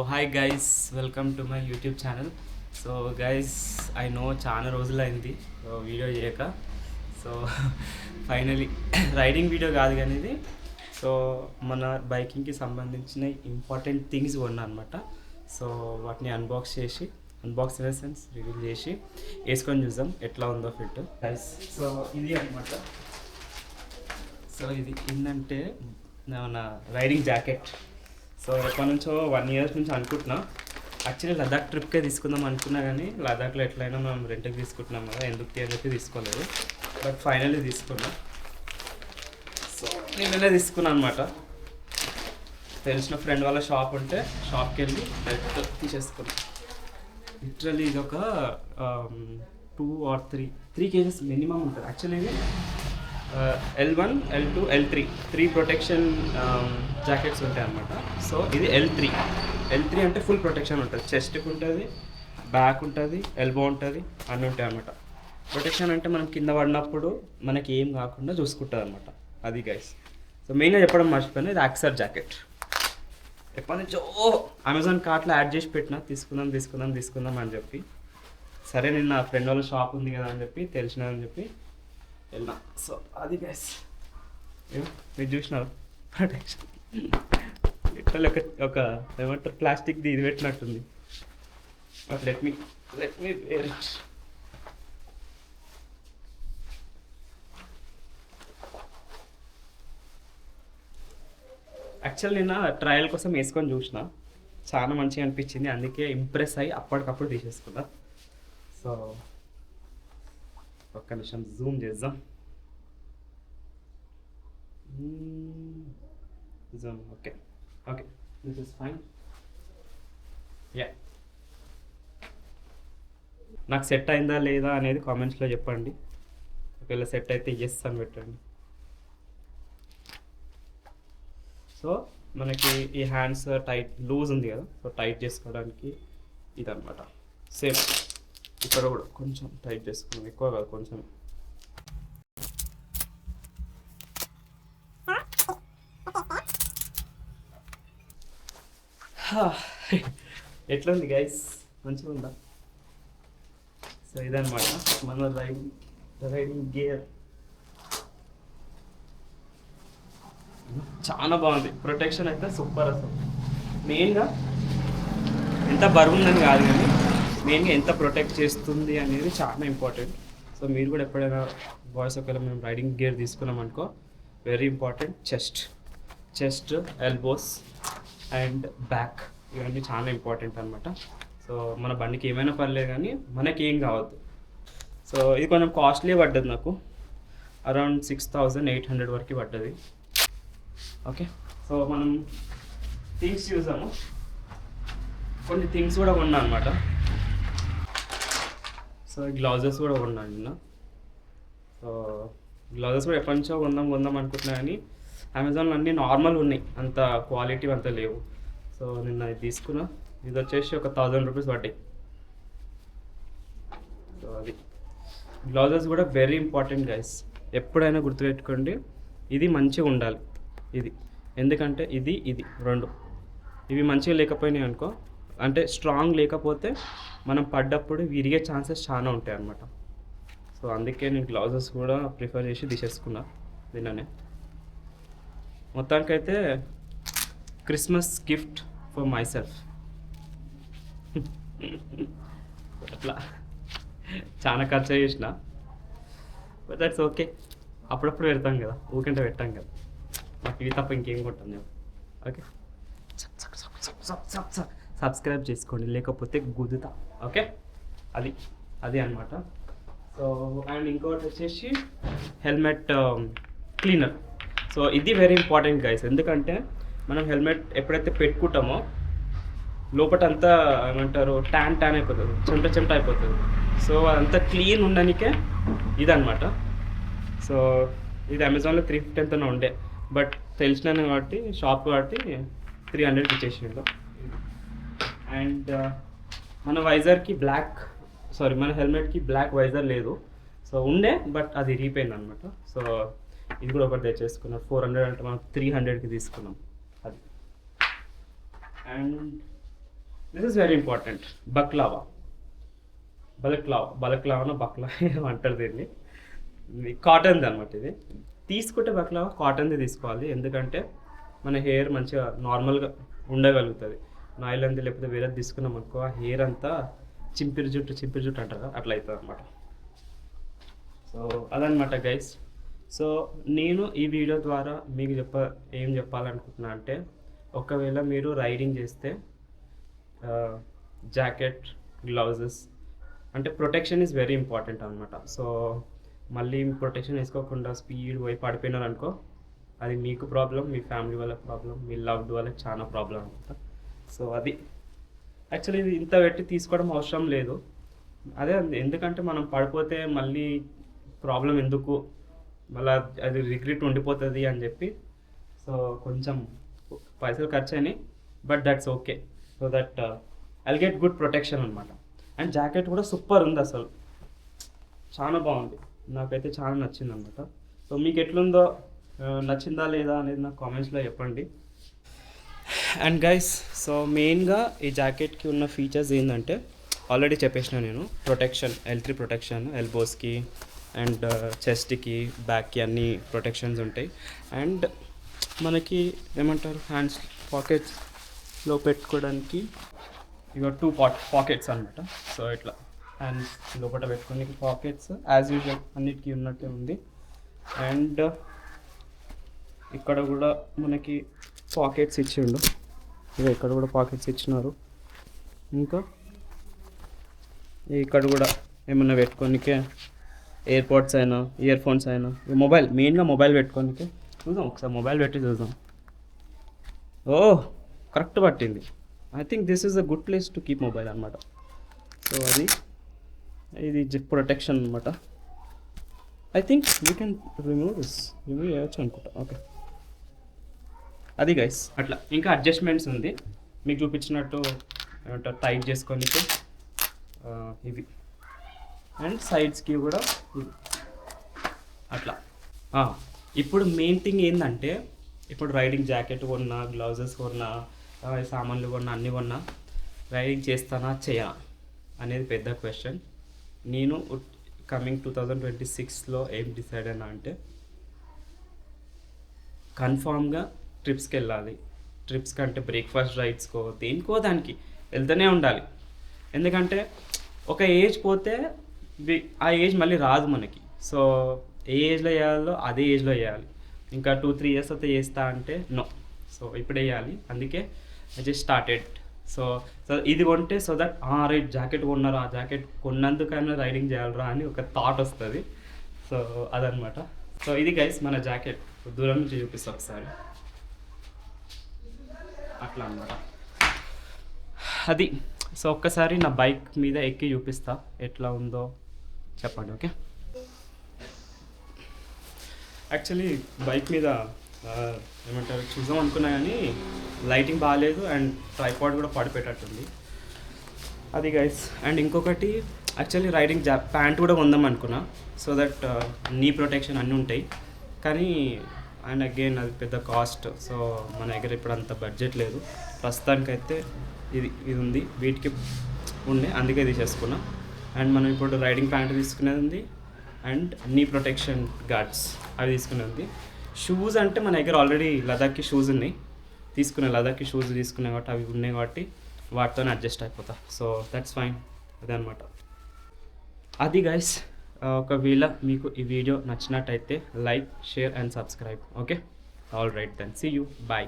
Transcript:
Hi guys, welcome to my YouTube channel. So guys, I know చాలా రోజులైంది video చేయక. So finally riding video కాదు కానీ ఇది. సో మన బైకింగ్కి సంబంధించిన ఇంపార్టెంట్ థింగ్స్ కొన్నా అనమాట. సో వాటిని unbox in the sense reveal చేసి వేసుకొని చూద్దాం ఎట్లా ఉందో ఫిట్ గైస్. సో ఇది అనమాట. సో ఇది ఏంటంటే నా రైడింగ్ జాకెట్. సో ఎప్పటి నుంచో 1 year నుంచి అనుకుంటున్నా. యాక్చువల్లీ లదాఖ్ ట్రిప్కే తీసుకుందాం అనుకున్నా కానీ లదాఖ్లో ఎట్లయినా మనం రెంట్కి తీసుకుంటున్నాం కదా, ఎందుకు అని చెప్పి తీసుకోలేదు. బట్ ఫైనల్లీ తీసుకున్నా. సో నేనే తీసుకున్నాను అనమాట. తెలిసిన ఫ్రెండ్ వాళ్ళ షాప్ ఉంటే షాప్కి వెళ్ళి డైరెక్ట్ తీసేసుకున్నాను. లిటరల్లీ ఇది ఒక 2 or 3 kgs మినిమం ఉంటుంది. యాక్చువల్లీ ఇది L1, L2, L3 3 protection jackets ఉంటాయి అన్నమాట. సో ఇది L3 అంటే ఫుల్ ప్రొటెక్షన్ ఉంటుంది. చెస్ట్కి ఉంటుంది, బ్యాక్ ఉంటుంది, ఎల్బో ఉంటుంది, అన్నీ ఉంటాయి అన్నమాట. ప్రొటెక్షన్ అంటే మనం కింద పడినప్పుడు మనకి ఏం కాకుండా చూసుకుంటుంది అనమాట. అది గైస్. సో మెయిన్గా చెప్పడం మర్చిపోయినా, ఇది యాక్సర్ జాకెట్. ఎప్పటి నుంచో అమెజాన్ కార్ట్లో యాడ్ చేసి పెట్టినా తీసుకుందాం అని చెప్పి. సరే నేను నా ఫ్రెండ్ వాళ్ళ షాప్ ఉంది కదా అని చెప్పి తెలిసినదని చెప్పి వెళ్ళినా. సో అది గైస్, మీరు చూసినారు ప్రొటెక్షన్ ఇట్లా ఒక ఏమంటారు ప్లాస్టిక్ది ఇది పెట్టినట్టుంది. But let me wear it. Actual నిన్న ట్రయల్ కోసం వేసుకొని చూసిన, చాలా మంచిగా అనిపించింది. అందుకే ఇంప్రెస్ అయ్యి అప్పటికప్పుడు తీసేసుకున్నా. సో ఒక్క నిమిషం జూమ్ చేద్దాం. Zoom okay this is fine. Yeah, నాకు సెట్ అయిందా లేదా అనేది కామెంట్స్లో చెప్పండి. ఒకవేళ సెట్ అయితే ఎస్ అని పెట్టండి. సో మనకి ఈ హ్యాండ్స్ టైట్ లూజ్ ఉంది కదా, సో టైట్ చేసుకోవడానికి ఇదన్నమాట. సేమ్ ఇక్కడ కూడా కొంచెం టైట్ చేసుకున్నాం, ఎక్కువ కాదు, కొంచెం. ఎట్లుంది గైస్, మంచిగా ఉందా? సో ఇదన్నమాట మన రైడింగ్ గేర్. చాలా బాగుంది, ప్రొటెక్షన్ అయితే సూపర్. అసలు మెయిన్గా ఎంత బరువు ఉందని కాదు కానీ మెయిన్గా ఎంత ప్రొటెక్ట్ చేస్తుంది అనేది చాలా ఇంపార్టెంట్. సో మీరు కూడా ఎప్పుడైనా బాయ్స్ ఒకవేళ మేము రైడింగ్ గేర్ తీసుకున్నాం అనుకో, very important. Chest, elbows and back, ఇవన్నీ చాలా ఇంపార్టెంట్ అనమాట. సో మన బండికి ఏమైనా పర్లేదు కానీ మనకి ఏం కావద్దు. సో ఇది కొంచెం కాస్ట్లీ పడ్డది నాకు, అరౌండ్ 6,800 వరకు పడ్డది. ఓకే, సో మనం థింగ్స్ చూసాము. కొన్ని థింగ్స్ కూడా కొన్నా అనమాట. సో గ్లౌజెస్ కూడా కొన్నాను నిన్న. సో గ్లౌజెస్ కూడా ఎప్పటి నుంచో కొందాం అనుకుంటున్నా కానీ అమెజాన్లో అన్నీ నార్మల్ ఉన్నాయి, అంత క్వాలిటీ అంత లేవు. సో నిన్న ఇది తీసుకున్నా. ఇది వచ్చేసి ఒక 1000 రూపీస్ పడ్డాయి. సో అది గ్లౌజెస్ కూడా వెరీ ఇంపార్టెంట్ గైస్. ఎప్పుడైనా గుర్తుపెట్టుకోండి, ఇది మంచిగా ఉండాలి. ఇది ఎందుకంటే ఇది రెండు ఇవి మంచిగా లేకపోయినాయి అనుకో, అంటే స్ట్రాంగ్ లేకపోతే మనం పడ్డప్పుడు విరిగే ఛాన్సెస్ చాలా ఉంటాయి అన్నమాట. సో అందుకే నేను గ్లౌజెస్ కూడా ప్రిఫర్ చేసి తీసేసుకున్నా నిన్ననే. మొత్తానికైతే Christmas gift for my self. అట్లా చాలా ఖర్చు చేసిన, బట్ దట్స్ ఓకే. అప్పుడప్పుడు పెడతాం కదా, ఊకంటే పెట్టాం కదా. మాకు ఇవి తప్ప ఇంకేం కొంటాం మేము. ఓకే, సబ్స్క్రైబ్ చేసుకోండి, లేకపోతే గుద్దుతా. ఓకే, అది అనమాట. సో అండ్ ఇంకోటి వచ్చేసి హెల్మెట్ క్లీనర్. సో ఇది వెరీ ఇంపార్టెంట్ గైస్. ఎందుకంటే మనం హెల్మెట్ ఎప్పుడైతే పెట్టుకుంటామో లోపల అంతా ఏమంటారు ట్యాన్ అయిపోతుంది, చెమట అయిపోతుంది. సో అదంతా క్లీన్ ఉండడానికే ఇదనమాట. సో ఇది అమెజాన్లో 350 ఉండే, బట్ తెలిసినాను కాబట్టి షాప్ కాబట్టి 300కి ఇచ్చేసిండు. అండ్ మన మన హెల్మెట్కి బ్లాక్ వైజర్ లేదు. సో ఉండే, బట్ అది రీపోయింది అనమాట. సో ఇది కూడా ఒకటి తెచ్చేసుకున్నాం. 400 అంటే మనం 300కి తీసుకున్నాం అది. And this is very important. Baklava, బలక్లావానో బక్లా ఏమంటారు దీన్ని. కాటన్ది అనమాట ఇది. తీసుకుంటే బక్లావా కాటన్ది తీసుకోవాలి, ఎందుకంటే మన హెయిర్ మంచిగా నార్మల్గా ఉండగలుగుతుంది. నాయిలంది లేకపోతే వేరేది తీసుకున్నాం అనుకో, ఆ హెయిర్ అంతా చింపిరి జుట్టు అంటారు కదా, అట్లా అవుతుంది అనమాట. సో అదనమాట గైస్. సో నేను ఈ వీడియో ద్వారా మీకు ఏం చెప్పాలనుకుంటున్నా అంటే, ఒకవేళ మీరు రైడింగ్ చేస్తే జాకెట్, గ్లౌజెస్ అంటే ప్రొటెక్షన్ ఈజ్ వెరీ ఇంపార్టెంట్ అనమాట. సో మళ్ళీ ప్రొటెక్షన్ వేసుకోకుండా స్పీడ్ పోయి పడిపోయినారు అనుకో, అది మీకు ప్రాబ్లం, మీ ఫ్యామిలీ వాళ్ళకి ప్రాబ్లం, మీ లవ్డ్ వాళ్ళకి చాలా ప్రాబ్లం అనమాట. సో అది యాక్చువల్లీ ఇది ఇంత పెట్టి తీసుకోవడం అవసరం లేదు. అదే ఎందుకంటే మనం పడిపోతే మళ్ళీ ప్రాబ్లం ఎందుకు, మళ్ళీ అది రిగ్రెట్ ఉండిపోతుంది అని చెప్పి, సో కొంచెం పైసలు ఖర్చు అయినాయి, but that's okay. So that I'll get good protection అనమాట. అండ్ జాకెట్ కూడా సూపర్ ఉంది, అసలు చాలా బాగుంది, నాకైతే చాలా నచ్చింది అనమాట. సో మీకు ఎట్లుందో, నచ్చిందా లేదా అనేది నాకు కామెంట్స్లో చెప్పండి. అండ్ గైస్, సో మెయిన్గా ఈ జాకెట్కి ఉన్న ఫీచర్స్ ఏంటంటే ఆల్రెడీ చెప్పేసిన నేను. ప్రొటెక్షన్, L3 ప్రొటెక్షన్, ఎల్బోస్కి అండ్ చెస్ట్కి, బ్యాక్కి అన్ని ప్రొటెక్షన్స్ ఉంటాయి. అండ్ మనకి ఏమంటారు, హ్యాండ్స్ పాకెట్స్లో పెట్టుకోవడానికి ఇక 2 పాకెట్స్ అనమాట. సో ఇట్లా హ్యాండ్స్ లోపల పెట్టుకోడానికి పాకెట్స్ యాజ్ యూజువల్ అన్నిటికీ ఉన్నట్టే ఉంది. అండ్ ఇక్కడ కూడా మనకి పాకెట్స్ ఇచ్చిండు, ఇక ఇక్కడ కూడా పాకెట్స్ ఇచ్చినారు. ఇంకా ఇక్కడ కూడా ఏమన్నా పెట్టుకోనికే, ఎయిర్పోర్ట్స్ అయినా, ఇయర్ ఫోన్స్ అయినా, మొబైల్, మెయిన్గా మొబైల్ పెట్టుకోనికే. చూద్దాం ఒకసారి మొబైల్ పెట్టి చూద్దాం. ఓ కరెక్ట్ పట్టింది. I think this is a good place to keep mobile అనమాట. సో అది ఇది జిప్ ప్రొటెక్షన్ అనమాట. I think we can remove చేయొచ్చు అనుకుంటా. ఓకే, అది గైస్ అట్లా. ఇంకా అడ్జస్ట్మెంట్స్ ఉంది మీకు చూపించినట్టు, ఏమంటారు, టైట్ చేసుకోనికి ఇవి, అండ్ సైడ్స్కి కూడా ఇవి అట్లా. ఇప్పుడు మెయిన్ థింగ్ ఏంటంటే, ఇప్పుడు రైడింగ్ జాకెట్ కొన్నా, గ్లౌజెస్ కొన్నా, సామాన్లు కొన్నా, అన్నీ కొన్నా, రైడింగ్ చేస్తానా చేయా అనేది పెద్ద క్వశ్చన్. నేను కమింగ్ 2026లో ఏం డిసైడ్ అయినా అంటే, కన్ఫామ్గా ట్రిప్స్కి వెళ్ళాలి. ట్రిప్స్ కంటే బ్రేక్ఫాస్ట్ రైడ్స్కో దేనికో దానికి వెళ్తూనే ఉండాలి. ఎందుకంటే ఒక ఏజ్ పోతే ఆ ఏజ్ మళ్ళీ రాదు మనకి. సో ఏ ఏజ్లో చేయాలో అదే ఏజ్లో చేయాలి. ఇంకా 2-3 ఇయర్స్ అయితే చేస్తా అంటే నో. సో ఇప్పుడే చేయాలి. అందుకే ఐ జస్ట్ స్టార్టెడ్. సో ఇది కొంటే సో దట్ రైట్ జాకెట్ కొన్నారా, ఆ జాకెట్ కొన్నందుకైనా రైడింగ్ చేయాలరా అని ఒక థాట్ వస్తుంది. సో అదనమాట. సో ఇది గైస్ మన జాకెట్. దూరం నుంచి చూపిస్తా ఒకసారి, అట్లా అనమాట అది. సో ఒక్కసారి నా బైక్ మీద ఎక్కి చూపిస్తా ఎట్లా ఉందో చెప్పండి. ఓకే, యాక్చువల్లీ బైక్ మీద ఏమంటారు చూద్దాం అనుకున్నా కానీ లైటింగ్ బాగాలేదు, అండ్ ట్రైపాడ్ కూడా పడిపోయేటట్టుంది, అది గైస్. అండ్ ఇంకొకటి యాక్చువల్లీ రైడింగ్ ప్యాంట్ కూడా కొందాం అనుకున్నా, సో దట్ నీ ప్రొటెక్షన్ అన్నీ ఉంటాయి. కానీ అండ్ అగైన్ అది పెద్ద కాస్ట్. సో మన దగ్గర ఇప్పుడు అంత బడ్జెట్ లేదు ప్రస్తుతానికైతే. ఇది ఉంది, వీటికి ఉండే, అందుకే తీసేసుకున్నా. అండ్ మనం ఇప్పుడు రైడింగ్ ప్యాంట్ తీసుకునేది ఉంది, అండ్ నీ ప్రొటెక్షన్ గార్డ్స్ అవి తీసుకునేది ఉంది. షూస్ అంటే మన దగ్గర ఆల్రెడీ లదాఖ్కి షూస్ ఉన్నాయి, లదాఖ్కి షూస్ తీసుకునే కాబట్టి అవి ఉన్నాయి కాబట్టి వాటితోనే అడ్జస్ట్ అయిపోతా. సో దట్స్ ఫైన్, అదే అనమాట. అది గైస్, ఒకవేళ మీకు ఈ వీడియో నచ్చినట్టయితే like, share and subscribe. Okay, all right then, see you, bye.